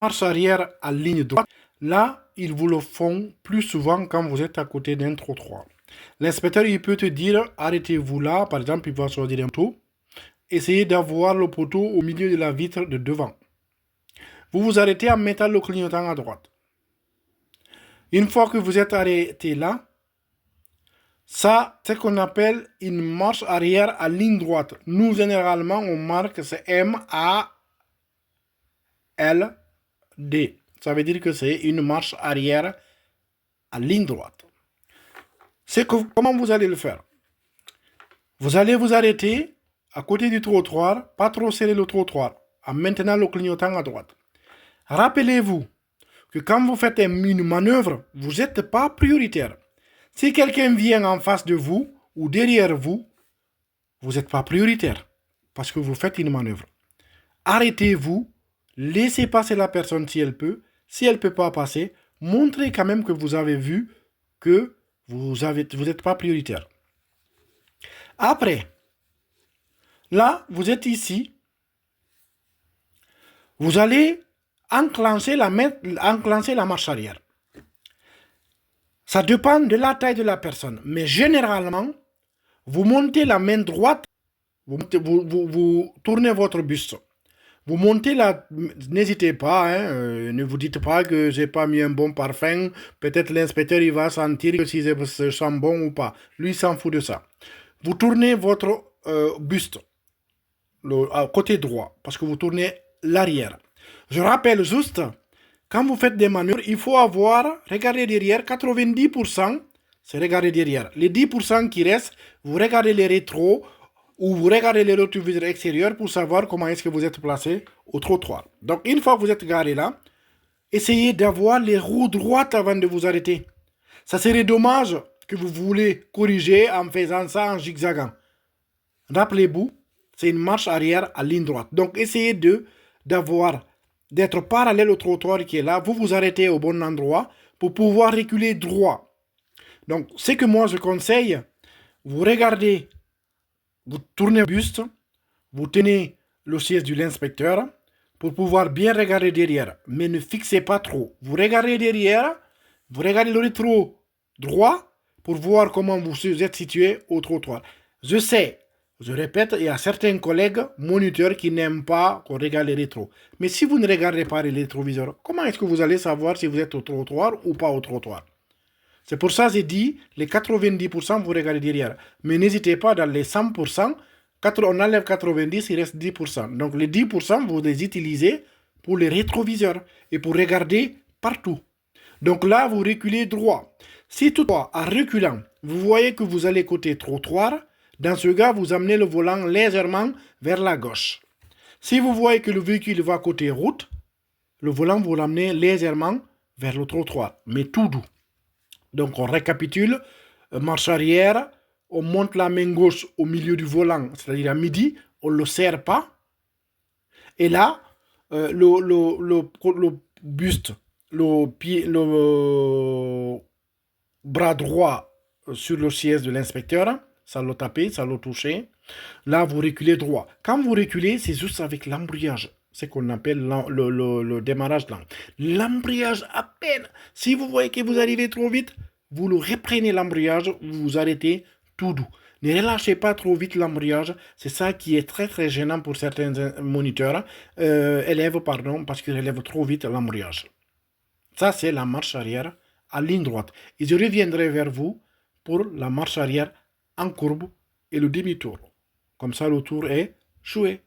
marche arrière à ligne droite, là, ils vous le font plus souvent quand vous êtes à côté d'un trottoir. L'inspecteur, il peut te dire, arrêtez-vous là, par exemple, il va choisir un poteau, essayez d'avoir le poteau au milieu de la vitre de devant. Vous vous arrêtez en mettant le clignotant à droite. Une fois que vous êtes arrêté là, ça, c'est ce qu'on appelle une marche arrière à ligne droite. Nous, généralement, on marque, c'est M-A-L-D. Ça veut dire que c'est une marche arrière à ligne droite. Comment vous allez le faire? Vous allez vous arrêter à côté du trottoir, pas trop serrer le trottoir, en maintenant le clignotant à droite. Rappelez-vous que quand vous faites une manœuvre, vous n'êtes pas prioritaire. Si quelqu'un vient en face de vous ou derrière vous, vous n'êtes pas prioritaire parce que vous faites une manœuvre. Arrêtez-vous, laissez passer la personne si elle peut. Si elle ne peut pas passer, montrez quand même que vous avez vu que vous n'êtes pas prioritaire. Après, là, vous êtes ici. Vous allez enclencher la marche arrière. Ça dépend de la taille de la personne. Mais généralement, vous montez la main droite, vous tournez votre buste. Vous montez la... N'hésitez pas, ne vous dites pas que j'ai pas mis un bon parfum. Peut-être l'inspecteur, il va sentir que si je sens bon ou pas. Lui, il s'en fout de ça. Vous tournez votre buste, côté droit, parce que vous tournez l'arrière. Je rappelle juste, quand vous faites des manœuvres, il faut regarder derrière, 90%, c'est regarder derrière. Les 10% qui restent, vous regardez les rétros ou vous regardez les rétroviseurs extérieurs pour savoir comment est-ce que vous êtes placé au trottoir. Donc, une fois que vous êtes garé là, essayez d'avoir les roues droites avant de vous arrêter. Ça serait dommage que vous voulez corriger en faisant ça en zigzagant. Rappelez-vous, c'est une marche arrière à ligne droite. Donc, essayez d'être parallèle au trottoir qui est là. Vous vous arrêtez au bon endroit pour pouvoir reculer droit. Donc, ce que moi je conseille, vous regardez, vous tournez le buste, vous tenez le siège de l'inspecteur pour pouvoir bien regarder derrière. Mais ne fixez pas trop. Vous regardez derrière, vous regardez le rétro droit pour voir comment vous êtes situé au trottoir. Je sais, je répète, il y a certains collègues moniteurs qui n'aiment pas qu'on regarde les rétros. Mais si vous ne regardez pas les rétroviseurs, comment est-ce que vous allez savoir si vous êtes au trottoir ou pas au trottoir? C'est pour ça que j'ai dit, les 90%, vous regardez derrière. Mais n'hésitez pas, dans les 100%, on enlève 90, il reste 10%. Donc les 10%, vous les utilisez pour les rétroviseurs et pour regarder partout. Donc là, vous reculez droit. Si toutefois, en reculant, vous voyez que vous allez côté trottoir, dans ce cas, vous amenez le volant légèrement vers la gauche. Si vous voyez que le véhicule va côté route, le volant, vous l'amenez légèrement vers le trottoir, mais tout doux. Donc on récapitule, marche arrière, on monte la main gauche au milieu du volant, c'est-à-dire à midi, on ne le serre pas. Et là, le buste, le bras droit sur le siège de l'inspecteur, ça l'a tapé, ça l'a touché. Là, vous reculez droit. Quand vous reculez, c'est juste avec l'embrayage. C'est ce qu'on appelle le démarrage lent. L'embrayage à peine. Si vous voyez que vous arrivez trop vite, vous le reprenez l'embrayage, vous vous arrêtez tout doux. Ne relâchez pas trop vite l'embrayage. C'est ça qui est très très gênant pour certains moniteurs, élèves, pardon, parce qu'ils relèvent trop vite l'embrayage. Ça, c'est la marche arrière à ligne droite. Et je reviendrai vers vous pour la marche arrière en courbe et le demi-tour. Comme ça, le tour est joué.